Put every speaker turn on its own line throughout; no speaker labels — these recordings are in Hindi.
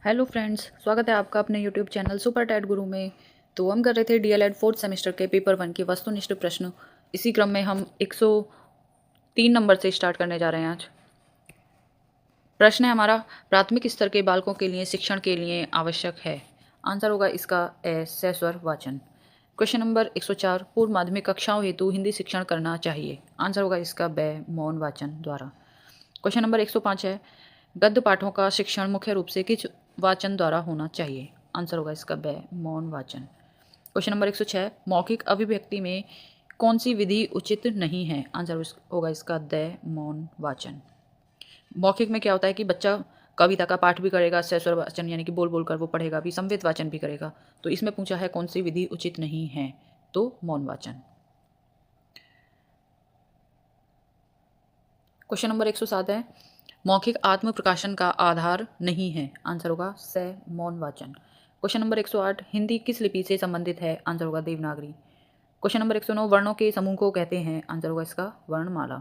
हेलो फ्रेंड्स, स्वागत है आपका अपने यूट्यूब चैनल सुपर टैट गुरु में। तो हम कर रहे थे डीएलएड फोर्थ सेमेस्टर के पेपर 1 के वस्तुनिष्ठ प्रश्न। इसी क्रम में हम 103 नंबर से स्टार्ट करने जा रहे हैं आज। प्रश्न है हमारा, प्राथमिक स्तर के बालकों के लिए शिक्षण के लिए आवश्यक है। आंसर होगा इसका ए सस्वर वाचन। क्वेश्चन नंबर 104, पूर्व माध्यमिक कक्षाओं हेतु हिंदी शिक्षण करना चाहिए। आंसर होगा इसका ब मौन वाचन द्वारा। क्वेश्चन नंबर 105 है, गद्य पाठों का शिक्षण मुख्य रूप से किस वाचन द्वारा होना चाहिए। आंसर होगा इसका ब मौन वाचन। क्वेश्चन नंबर 106, मौखिक अभिव्यक्ति में कौन सी विधि उचित नहीं है। आंसर होगा इसका द मौन वाचन। मौखिक में क्या होता है कि बच्चा कविता का पाठ भी करेगा, सस्वर वाचन यानी कि बोल बोल कर वो पढ़ेगा भी, संवित वाचन भी करेगा। तो इसमें पूछा है कौन सी विधि उचित नहीं है, तो मौन वाचन। क्वेश्चन नंबर 107 है, मौखिक आत्म प्रकाशन का आधार नहीं है। आंसर होगा स मौन वाचन। क्वेश्चन नंबर 108, हिंदी किस लिपि से संबंधित है। आंसर होगा देवनागरी। क्वेश्चन नंबर 109, वर्णों के समूह को कहते हैं। आंसर होगा इसका वर्णमाला।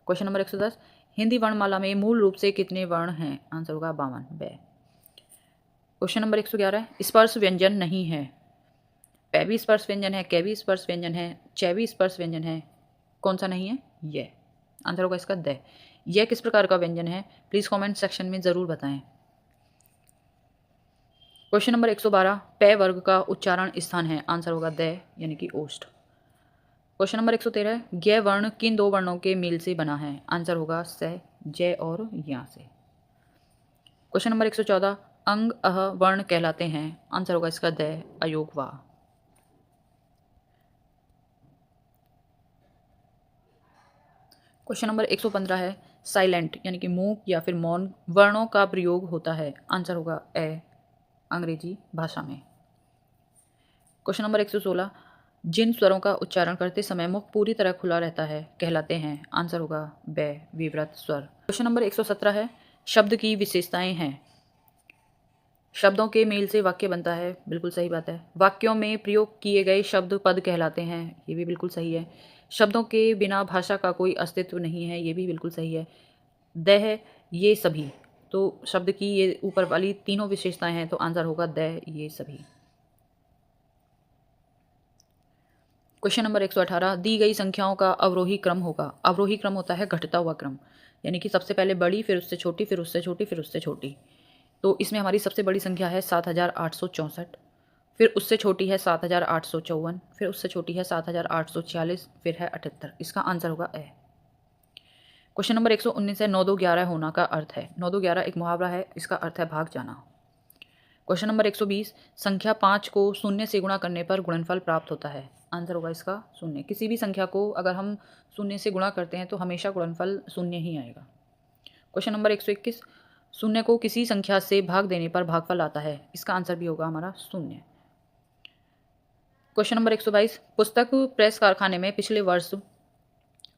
क्वेश्चन नंबर 110, हिंदी वर्णमाला में मूल रूप से कितने वर्ण हैं। आंसर होगा 52 ब। क्वेश्चन नंबर 111, स्पर्श व्यंजन नहीं है। पै भी स्पर्श व्यंजन है, कै भी स्पर्श व्यंजन है, च भी स्पर्श व्यंजन है, कौन सा नहीं है। यह आंसर होगा इसका द। यह किस प्रकार का व्यंजन है, प्लीज़ कमेंट सेक्शन में ज़रूर बताएं। क्वेश्चन नंबर 112, पै वर्ग का उच्चारण स्थान है। आंसर होगा द यानी कि ओष्ठ। क्वेश्चन नंबर 113, ज्ञ वर्ण किन दो वर्णों के मेल से बना है। आंसर होगा स जय और या से। क्वेश्चन नंबर 114, अंग अह वर्ण कहलाते हैं। आंसर होगा इसका द अयोग वा। क्वेश्चन नंबर 115 है, साइलेंट यानी कि मूक या फिर मौन वर्णों का प्रयोग होता है। आंसर होगा ए अंग्रेजी भाषा में। क्वेश्चन नंबर 116, जिन स्वरों का उच्चारण करते समय मुख पूरी तरह खुला रहता है कहलाते हैं। आंसर होगा ब विव्रत स्वर। क्वेश्चन नंबर 117 है, शब्द की विशेषताएं हैं। शब्दों के मेल से वाक्य बनता है, बिल्कुल सही बात है। वाक्यों में प्रयोग किए गए शब्द पद कहलाते हैं, ये भी बिल्कुल सही है। शब्दों के बिना भाषा का कोई अस्तित्व नहीं है, ये भी बिल्कुल सही है। द है ये सभी, तो शब्द की ये ऊपर वाली तीनों विशेषताएं हैं, तो आंसर होगा द ये सभी। क्वेश्चन नंबर 118, दी गई संख्याओं का अवरोही क्रम होगा। अवरोही क्रम होता है घटता हुआ क्रम, यानी कि सबसे पहले बड़ी, फिर उससे छोटी, फिर उससे छोटी, फिर उससे छोटी। तो इसमें हमारी सबसे बड़ी संख्या है 7864, फिर उससे छोटी है 7854, फिर उससे छोटी है 7846, फिर है 78। इसका आंसर होगा ए। क्वेश्चन नंबर 119 है, 9 2 11 होना का अर्थ है। 9 2 11 एक मुहावरा है, इसका अर्थ है भाग जाना। क्वेश्चन नंबर 120, संख्या 5 को शून्य से गुणा करने पर गुणनफल प्राप्त होता है। आंसर होगा इसका शून्य। किसी भी संख्या को अगर हम शून्य से गुणा करते हैं तो हमेशा गुणनफल शून्य ही आएगा। क्वेश्चन नंबर 121, शून्य को किसी संख्या से भाग देने पर भागफल आता है। इसका आंसर भी होगा हमारा शून्य। क्वेश्चन नंबर 122, पुस्तक प्रेस कारखाने में पिछले वर्ष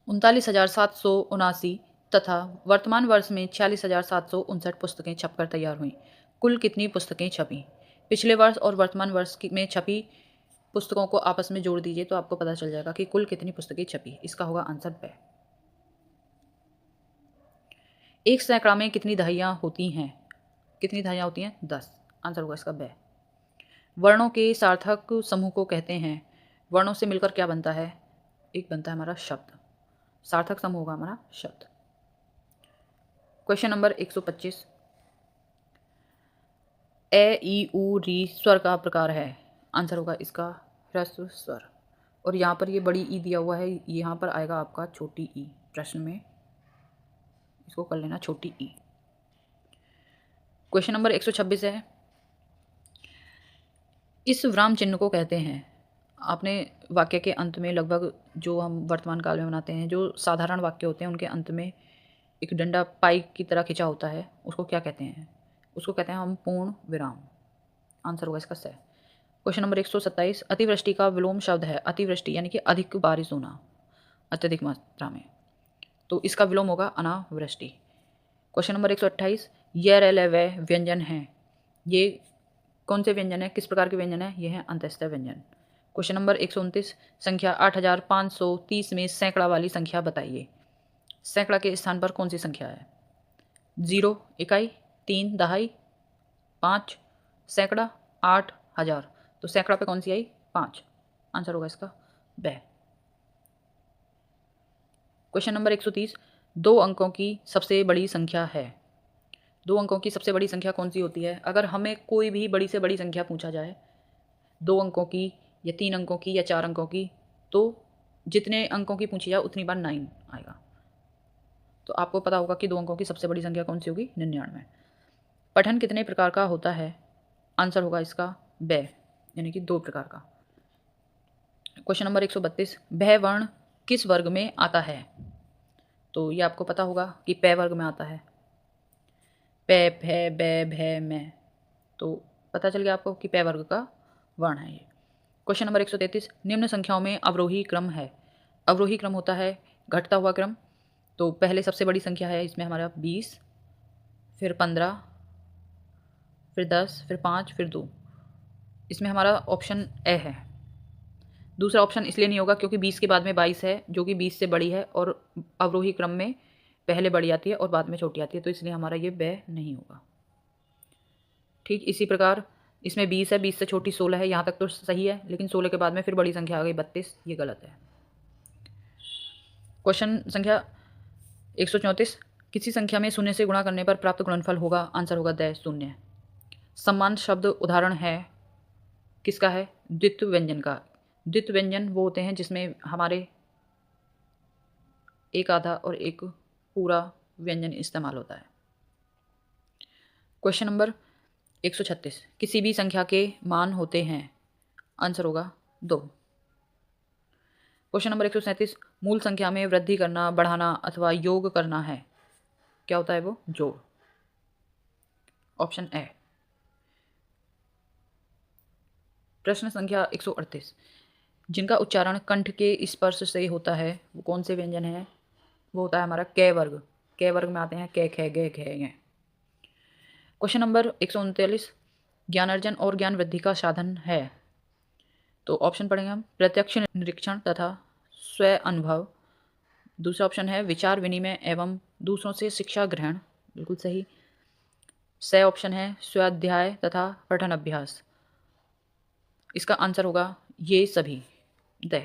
39,779 तथा वर्तमान वर्ष में 46,759 पुस्तकें छपकर तैयार हुई। कुल कितनी पुस्तकें छपी। पिछले वर्ष और वर्तमान वर्ष में छपी पुस्तकों को आपस में जोड़ दीजिए तो आपको पता चल जाएगा कि कुल कितनी पुस्तकें छपी। इसका होगा आंसर ब। एक सैकड़ा में कितनी दहाइयाँ होती हैं। कितनी दहाइयाँ होती हैं, 10। आंसर होगा इसका ब। वर्णों के सार्थक समूह को कहते हैं। वर्णों से मिलकर क्या बनता है, एक बनता है हमारा शब्द। सार्थक समूह होगा हमारा शब्द। क्वेश्चन नंबर 125, ए ई उ री स्वर का प्रकार है। आंसर होगा इसका ह्रस्व स्वर। और यहाँ पर ये बड़ी ई दिया हुआ है, यहाँ पर आएगा आपका छोटी ई। प्रश्न में इसको कर लेना छोटी ई। क्वेश्चन नंबर 126 है, इस विराम चिन्ह को कहते हैं। आपने वाक्य के अंत में लगभग जो हम वर्तमान काल में बनाते हैं, जो साधारण वाक्य होते हैं उनके अंत में एक डंडा पाई की तरह खिंचा होता है, उसको क्या कहते हैं। उसको कहते हैं हम पूर्ण विराम। आंसर होगा इसका स। क्वेश्चन नंबर 127, अतिवृष्टि का विलोम शब्द है। अतिवृष्टि यानी कि अधिक बारिश होना, अत्यधिक मात्रा में, तो इसका विलोम होगा अनावृष्टि। क्वेश्चन नंबर 128, यह रेल व व्यंजन है। ये कौन से व्यंजन है, किस प्रकार के व्यंजन है, ये है अंतःस्थ व्यंजन। क्वेश्चन नंबर 129, संख्या 8530 में सैकड़ा वाली संख्या बताइए। सैकड़ा के स्थान पर कौन सी संख्या है। 0 इकाई, 3 दहाई, 5, सैकड़ा, 8, हज़ार। तो सैकड़ा पे कौन सी आई? 5। आंसर होगा इसका ब। क्वेश्चन नंबर 130, 2 अंकों की सबसे बड़ी संख्या है। 2 अंकों की सबसे बड़ी संख्या कौन सी होती है? अगर हमें कोई भी बड़ी से बड़ी संख्या पूछा जाए, 2 अंकों की या 3 अंकों की या 4 अंकों की, तो जितने अंकों की पूछी जाए उतनी बार 9 आएगा। तो आपको पता होगा कि 2 अंकों की सबसे बड़ी संख्या कौन सी होगी? 99। पठन कितने प्रकार का होता है? आंसर होगा इसका ब, यानी कि 2 प्रकार का। क्वेश्चन नंबर 132, भय वर्ण किस वर्ग में आता है? तो ये आपको पता होगा कि प वर्ग में आता है। प, भय, ब, भय, मैं। तो पता चल गया आपको कि प वर्ग का वर्ण है ये। क्वेश्चन नंबर 133, निम्न संख्याओं में अवरोही क्रम है। अवरोही क्रम होता है घटता हुआ क्रम। तो पहले सबसे बड़ी संख्या है इसमें हमारा 20, फिर 15, फिर 10, फिर 5, फिर 2। इसमें हमारा ऑप्शन ए है। दूसरा ऑप्शन इसलिए नहीं होगा क्योंकि 20 के बाद में 22 है, जो कि 20 से बड़ी है, और अवरोही क्रम में पहले बड़ी आती है और बाद में छोटी आती है, तो इसलिए हमारा ये ब नहीं होगा। ठीक इसी प्रकार इसमें 20 है, 20 से छोटी 16 है, यहाँ तक तो सही है, लेकिन 16 के बाद में फिर बड़ी संख्या आ गई 32, ये गलत है। क्वेश्चन संख्या 134, किसी संख्या में शून्य से गुणा करने पर प्राप्त गुणनफल होगा। आंसर होगा द शून्य। सम्मान शब्द उदाहरण है किसका है? द्वित्व व्यंजन का। द्वित्व व्यंजन वो होते हैं जिसमें हमारे एक आधा और एक पूरा व्यंजन इस्तेमाल होता है। क्वेश्चन नंबर 136, किसी भी संख्या के मान होते हैं। आंसर होगा 2। क्वेश्चन नंबर 137, मूल संख्या में वृद्धि करना, बढ़ाना अथवा योग करना है। क्या होता है वो? जोड़। Option A. प्रश्न संख्या 138, जिनका उच्चारण कंठ के स्पर्श से होता है वो कौन से व्यंजन है? वो होता है हमारा क वर्ग। क वर्ग में आते हैं क, ख, ग, घ, ङ। क्वेश्चन नंबर 139, ज्ञानार्जन और ज्ञान वृद्धि का साधन है। तो ऑप्शन पढ़ेंगे हम, प्रत्यक्ष निरीक्षण तथा स्व अनुभव। दूसरा ऑप्शन है विचार विनिमय एवं दूसरों से शिक्षा ग्रहण। बिल्कुल सही। स ऑप्शन है स्वाध्याय तथा पठन अभ्यास। इसका आंसर होगा ये सभी द।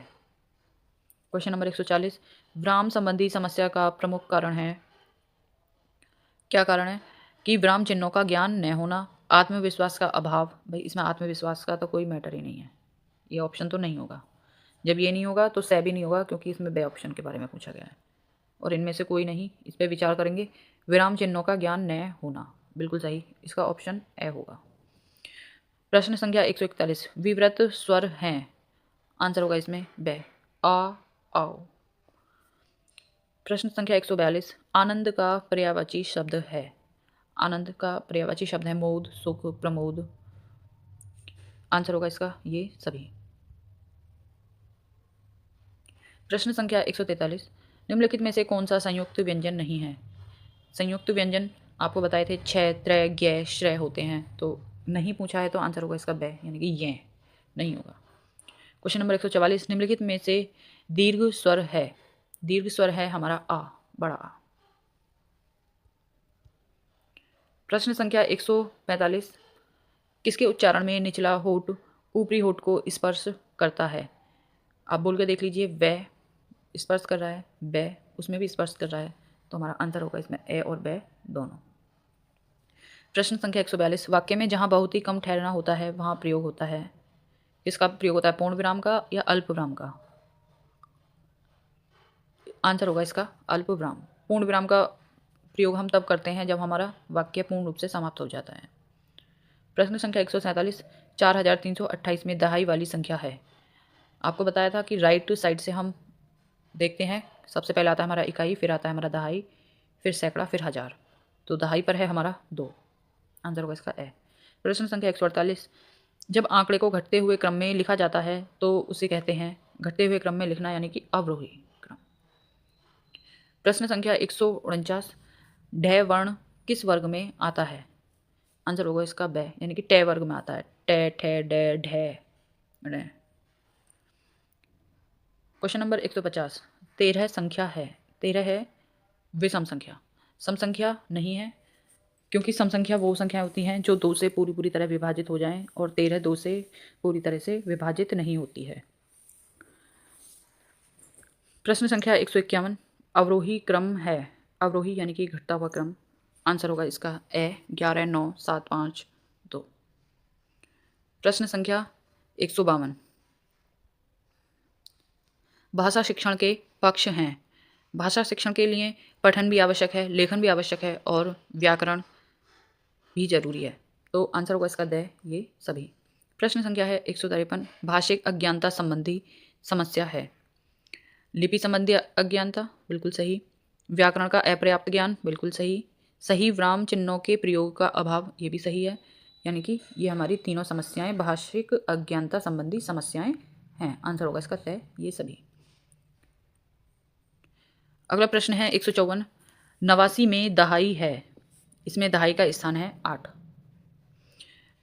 क्वेश्चन नंबर 140, विराम संबंधी समस्या का प्रमुख कारण है। क्या कारण है? कि विराम चिन्हों का ज्ञान न होना, आत्मविश्वास का अभाव। भाई इसमें आत्मविश्वास का तो कोई मैटर ही नहीं है, ये ऑप्शन तो नहीं होगा। जब ये नहीं होगा तो स भी नहीं होगा, क्योंकि इसमें बे ऑप्शन के बारे में पूछा गया है, और इनमें से कोई नहीं। इस पर विचार करेंगे। विराम चिन्हों का ज्ञान न होना, बिल्कुल सही। इसका ऑप्शन ए होगा। प्रश्न संख्या 141, विवृत स्वर हैं। आंसर होगा इसमें बे, आ, आओ। प्रश्न संख्या 142, आनंद का पर्यायवाची शब्द है। आनंद का पर्यायवाची शब्द है मोद, सुख, प्रमोद। आंसर होगा इसका ये सभी। प्रश्न संख्या 143, निम्नलिखित में से कौन सा संयुक्त व्यंजन नहीं है? संयुक्त व्यंजन आपको बताए थे छ, त्र, ज्ञ, श्रय होते हैं, तो नहीं पूछा है, तो आंसर होगा इसका ब, यानी कि ये नहीं होगा। क्वेश्चन नंबर 144, निम्नलिखित में से दीर्घ स्वर है। दीर्घ स्वर है हमारा आ, बड़ा आ। प्रश्न संख्या 145, किसके उच्चारण में निचला होठ ऊपरी होठ को स्पर्श करता है? आप बोल के देख लीजिए। व स्पर्श कर रहा है, ब उसमें भी स्पर्श कर रहा है, तो हमारा आंसर होगा इसमें ए और ब दोनों। प्रश्न संख्या 142, वाक्य में जहां बहुत ही कम ठहरना होता है वहां प्रयोग होता है। किसका प्रयोग होता है? पूर्ण विराम का या अल्प विराम का? आंसर होगा इसका अल्प विराम। पूर्ण विराम का प्रयोग हम तब करते हैं जब हमारा वाक्य पूर्ण रूप से समाप्त हो जाता है। प्रश्न संख्या 147, 4328 में दहाई वाली संख्या है। आपको बताया था कि राइट साइड से हम देखते हैं। सबसे पहले आता है हमारा इकाई, फिर आता है हमारा दहाई, फिर सैकड़ा, फिर हज़ार। तो दहाई पर है हमारा 2। आंसर होगा इसका ए। प्रश्न संख्या 148, जब आंकड़े को घटते हुए क्रम में लिखा जाता है तो उसे कहते हैं घटते हुए क्रम में लिखना, यानी कि अवरोही क्रम। प्रश्न संख्या 149, ढ वर्ण किस वर्ग में आता है? आंसर होगा इसका ब, यानी कि ट वर्ग में आता है। ट, ठ, ड, ढ। क्वेश्चन नंबर 150, 13 संख्या है। 13 है विषम संख्या। सम संख्या नहीं है, क्योंकि सम संख्या वो संख्या होती हैं जो 2 से पूरी तरह विभाजित हो जाएं और 13 2 से पूरी तरह से विभाजित नहीं होती है। प्रश्न संख्या 151 अवरोही क्रम है। अवरोही यानी कि घटता हुआ क्रम। आंसर होगा इसका ए 11 9 7 5 2। प्रश्न संख्या 152 भाषा शिक्षण के पक्ष हैं। भाषा शिक्षण के लिए पठन भी आवश्यक है, लेखन भी आवश्यक है और व्याकरण भी जरूरी है। तो आंसर होगा इसका द ये सभी। प्रश्न संख्या है 153 भाषिक अज्ञानता संबंधी समस्या है। लिपि संबंधी अज्ञानता बिल्कुल सही। व्याकरण का अपर्याप्त ज्ञान बिल्कुल सही। सही विराम चिन्हों के प्रयोग का अभाव ये भी सही है। यानी कि ये हमारी तीनों समस्याएं भाषिक अज्ञानता संबंधी समस्याएं हैं। आंसर होगा इसका तय ये सभी। अगला प्रश्न है 154 नवासी में दहाई है। इसमें दहाई का स्थान है 8।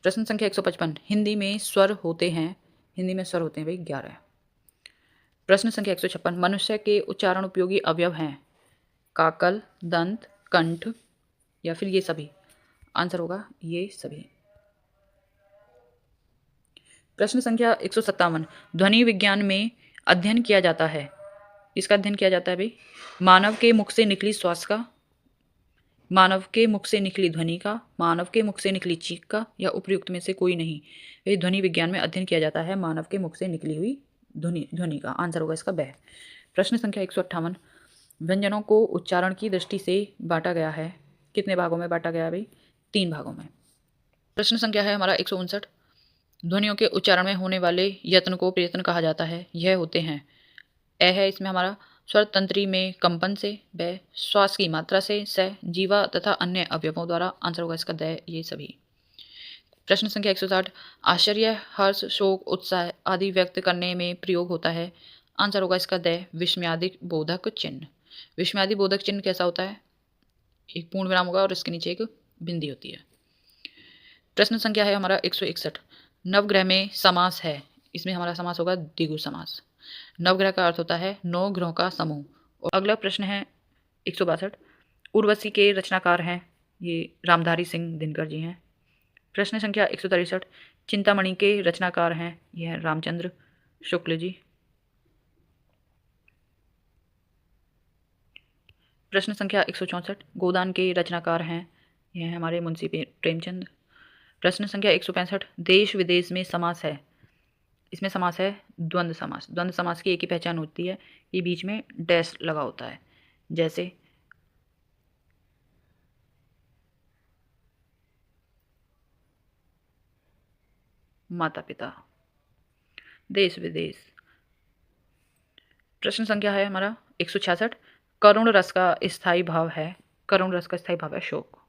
प्रश्न संख्या 155 हिंदी में स्वर होते हैं। हिंदी में स्वर होते हैं भाई 11। प्रश्न संख्या 156 मनुष्य के उच्चारण उपयोगी अवयव हैं। काकल, दंत, कंठ या फिर ये सभी। आंसर होगा ये सभी। प्रश्न संख्या 157 ध्वनि विज्ञान में अध्ययन किया जाता है। इसका अध्ययन किया जाता है भाई मानव के मुख से निकली श्वास का, मानव के मुख से निकली ध्वनि का, मानव के मुख से निकली चीख का या उपयुक्त में से कोई नहीं। ये ध्वनि विज्ञान में अध्ययन किया जाता है मानव के मुख से निकली हुई ध्वनि का। आंसर होगा इसका ब। प्रश्न संख्या 158 व्यंजनों को उच्चारण की दृष्टि से बांटा गया है। कितने भागों में बांटा गया है भाई 3 भागों में। प्रश्न संख्या है हमारा 159 ध्वनियों के उच्चारण में होने वाले यत्न को प्रयत्न कहा जाता है। यह होते हैं ए है इसमें हमारा स्वर तंत्री में कंपन से, ब श्वास की मात्रा से, स जीवा तथा अन्य अवयवों द्वारा। आंसर होगा इसका द ये सभी। प्रश्न संख्या 160 आश्चर्य, हर्ष, शोक, उत्साह आदि व्यक्त करने में प्रयोग होता है। आंसर होगा इसका द विस्मयादि बोधक चिन्ह। विस्मयादि बोधक चिन्ह कैसा होता है? एक पूर्ण विराम होगा और इसके नीचे एक बिंदी होती है। प्रश्न संख्या है हमारा 161 नवग्रह में समास है। इसमें हमारा समास होगा द्विगु समास। नवग्रह का अर्थ होता है 9 ग्रहों का समूह। और अगला प्रश्न है 162 उर्वशी के रचनाकार हैं। ये रामधारी सिंह दिनकर जी हैं। प्रश्न संख्या 163 चिंतामणि के रचनाकार हैं। यह रामचंद्र शुक्ल जी। प्रश्न संख्या 164 गोदान के रचनाकार हैं। यह है हमारे मुंशी प्रेमचंद। प्रश्न संख्या 165 देश विदेश में समास है। इसमें समास है द्वंद्व समास। द्वंद्व समास की एक ही पहचान होती है कि बीच में डैश लगा होता है। जैसे माता पिता, देश विदेश। प्रश्न संख्या है हमारा 166 करुण रस का स्थायी भाव है। करुण रस का स्थायी भाव है शोक।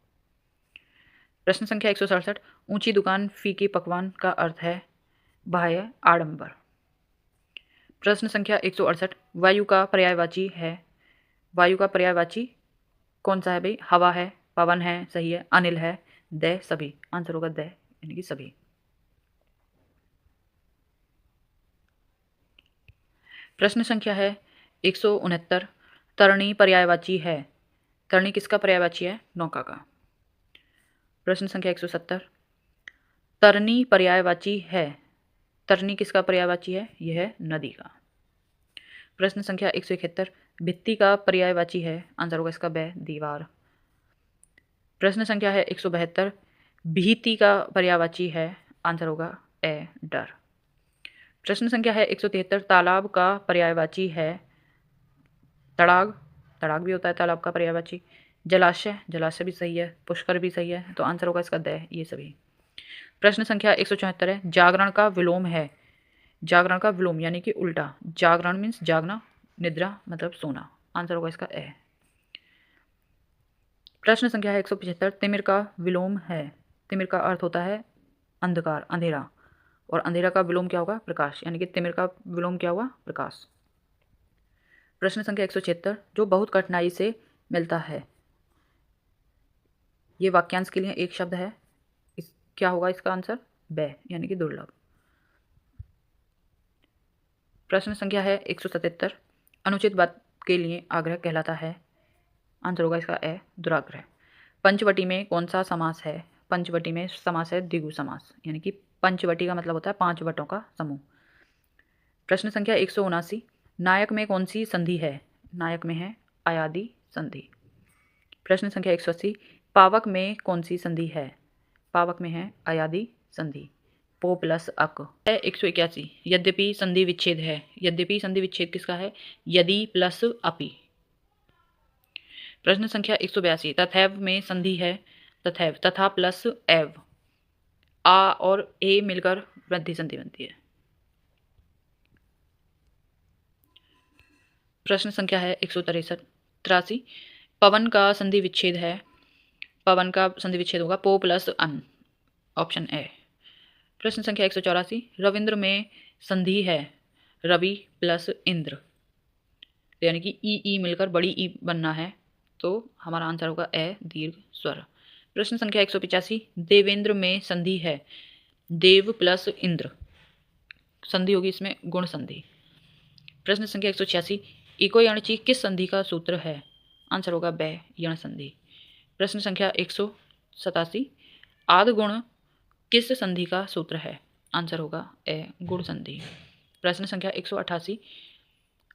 प्रश्न संख्या 167 ऊंची दुकान फीके पकवान का अर्थ है बाह्य आडंबर। प्रश्न संख्या 168 वायु का पर्यायवाची है। वायु का पर्यायवाची कौन सा है भाई? हवा है, पवन है, सही है, अनिल है, द सभी। आंसर होगा द यानी कि सभी। प्रश्न संख्या है 169 तरणी पर्यायवाची है। तरणी किसका पर्यायवाची है? नौका का। प्रश्न संख्या 170 तरनी पर्यायवाची है। तरनी किसका पर्यायवाची है? यह है नदी का। प्रश्न संख्या 171 भित्ति का पर्यायवाची है। आंसर होगा इसका ब दीवार। प्रश्न संख्या है 172 भीति का पर्यायवाची है। आंसर होगा ए डर। प्रश्न संख्या है 173 तालाब का पर्यायवाची है तड़ाग। तड़ाग भी होता है तालाब का पर्यायवाची। जलाशय, जलाशय भी सही है। पुष्कर भी सही है। तो आंसर होगा इसका द ये सभी। प्रश्न संख्या 174 है जागरण का विलोम है। जागरण का विलोम यानी कि उल्टा। जागरण मीन्स जागना, निद्रा मतलब सोना। आंसर होगा इसका ए। प्रश्न संख्या है 175 तिमिर का विलोम है। तिमिर का अर्थ होता है अंधकार, अंधेरा। और अंधेरा का विलोम क्या होगा? प्रकाश। यानी कि तिमिर का विलोम क्या हुआ? प्रकाश। प्रश्न संख्या 176 जो बहुत कठिनाई से मिलता है। ये वाक्यांश के लिए एक शब्द है। क्या होगा इसका आंसर? ब यानी कि दुर्लभ। प्रश्न संख्या है 177 अनुचित बात के लिए आग्रह कहलाता है। आंसर होगा इसका ए दुराग्रह। पंचवटी में कौन सा समास है? पंचवटी में समास है द्विगु समास, यानी कि पंचवटी का मतलब होता है 5 वटों का समूह। प्रश्न संख्या 179, नायक में कौन सी संधि है? नायक में है अयादि संधि। प्रश्न संख्या 180, पावक में कौन सी संधि है? पावक में है अयादि संधि। पो प्लस अक है। 181, यद्यपि संधि विच्छेद है। यद्यपि संधि विच्छेद किसका है? यदि प्लस अपि। प्रश्न संख्या 182, तथैव में संधि है। तथैव तथा प्लस एव, आ और ए मिलकर वृद्धि संधि बनती है। प्रश्न संख्या है 183, पवन का संधि विच्छेद है। पवन का संधि विच्छेद होगा पो प्लस अन, ऑप्शन ए। प्रश्न संख्या 184, रविंद्र में संधि है। रवि प्लस इंद्र, यानी कि ई मिलकर बड़ी ई बनना है, तो हमारा आंसर होगा ए दीर्घ स्वर। प्रश्न संख्या 185, देवेंद्र में संधि है। देव प्लस इंद्र, संधि होगी इसमें गुण संधि। प्रश्न संख्या 186, इको यणची किस संधि का सूत्र है? आंसर होगा बै यण संधि। प्रश्न संख्या 187, आद गुण किस संधि का सूत्र है? आंसर होगा ए गुण संधि। प्रश्न संख्या 188,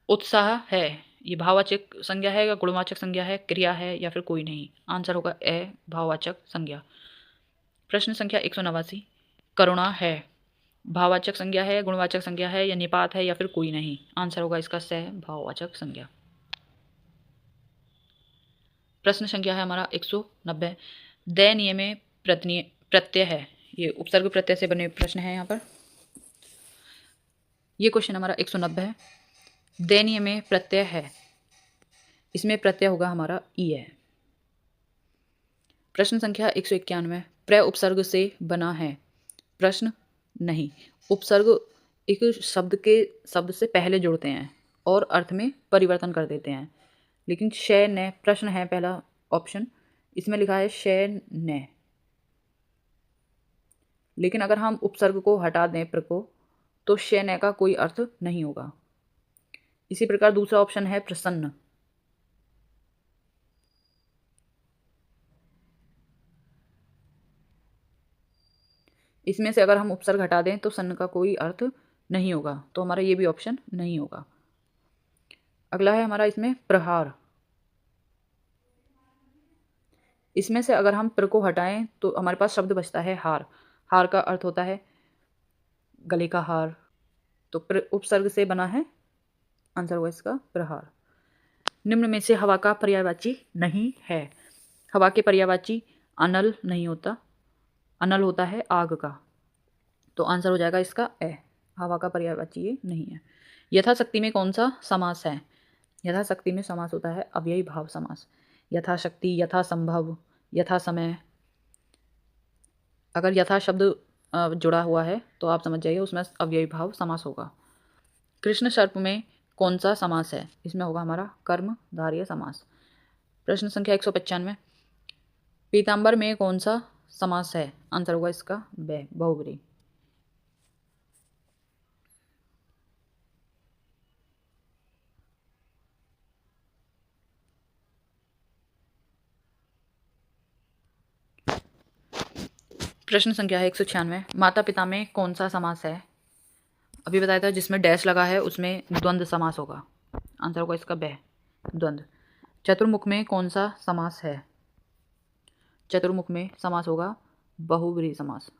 उत्साह है, ये भाववाचक संज्ञा है या गुणवाचक संज्ञा है, क्रिया है या फिर कोई नहीं? आंसर होगा ए भाववाचक संज्ञा। प्रश्न संख्या 189, करुणा है, भाववाचक संज्ञा है, गुणवाचक संज्ञा है या निपात है या फिर कोई नहीं? आंसर होगा इसका स भाववाचक संज्ञा। प्रश्न संख्या है हमारा 190, दयनीय में प्रत्यय है। ये उपसर्ग प्रत्यय से बने प्रश्न है। यहाँ पर ये क्वेश्चन हमारा 190 है। दयनीय में प्रत्यय है, इसमें प्रत्यय होगा हमारा ई है। प्रश्न संख्या 191, प्र उपसर्ग से बना है। प्रश्न नहीं, उपसर्ग एक शब्द से पहले जुड़ते हैं और अर्थ में परिवर्तन कर देते हैं। लेकिन शय न प्रश्न है पहला ऑप्शन, इसमें लिखा है शय न, लेकिन अगर हम उपसर्ग को हटा दें प्र को, तो शय न का कोई अर्थ नहीं होगा। इसी प्रकार दूसरा ऑप्शन है प्रसन्न, इसमें से अगर हम उपसर्ग हटा दें तो सन्न का कोई अर्थ नहीं होगा, तो हमारा ये भी ऑप्शन नहीं होगा। अगला है हमारा इसमें प्रहार, इसमें से अगर हम प्र को हटाएं तो हमारे पास शब्द बचता है हार। हार का अर्थ होता है गले का हार, तो उपसर्ग से बना है, आंसर होगा इसका प्रहार। निम्न में से हवा का पर्यायवाची नहीं है। हवा के पर्यायवाची अनल नहीं होता, अनल होता है आग का, तो आंसर हो जाएगा इसका ए, हवा का पर्यायवाची ये नहीं है। यथाशक्ति में कौन सा समास है? यथाशक्ति में समास होता है अव्ययी भाव समास। यथाशक्ति, यथा संभव, यथा समय, अगर यथा शब्द जुड़ा हुआ है तो आप समझ जाइए उसमें अव्ययी भाव समास होगा। कृष्ण सर्प में कौन सा समास है? इसमें होगा हमारा कर्मधारय समास। प्रश्न संख्या 195, पीताम्बर में कौन सा समास है? आंसर होगा इसका बै बहुब्री। प्रश्न संख्या है 196, माता पिता में कौन सा समास है? अभी बताया था जिसमें डैश लगा है उसमें द्वंद्व समास होगा, आंसर होगा इसका बै द्वंद्व। चतुर्मुख में कौन सा समास है? चतुर्मुख में समास होगा बहुब्रीहि समास।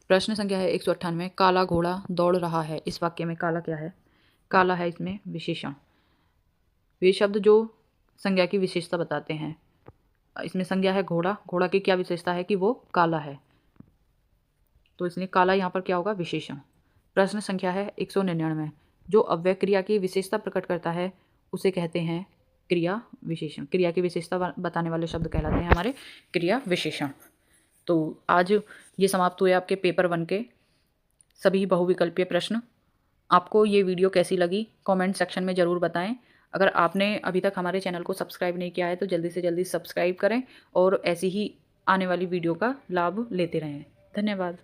प्रश्न संख्या है 198, काला घोड़ा दौड़ रहा है, इस वाक्य में काला क्या है? काला है इसमें विशेषण। वे शब्द जो संज्ञा की विशेषता बताते हैं, इसमें संज्ञा है घोड़ा, घोड़ा की क्या विशेषता है कि वो काला है, तो इसलिए काला यहाँ पर क्या होगा? विशेषण। प्रश्न संख्या है 199, जो अव्यय क्रिया की विशेषता प्रकट करता है उसे कहते हैं क्रिया विशेषण। क्रिया की विशेषता बताने वाले शब्द कहलाते हैं हमारे क्रिया विशेषण। तो आज ये समाप्त हुए आपके पेपर 1 के सभी बहुविकल्पीय प्रश्न। आपको ये वीडियो कैसी लगी कमेंट सेक्शन में ज़रूर बताएं। अगर आपने अभी तक हमारे चैनल को सब्सक्राइब नहीं किया है तो जल्दी से जल्दी सब्सक्राइब करें और ऐसी ही आने वाली वीडियो का लाभ लेते रहें। धन्यवाद।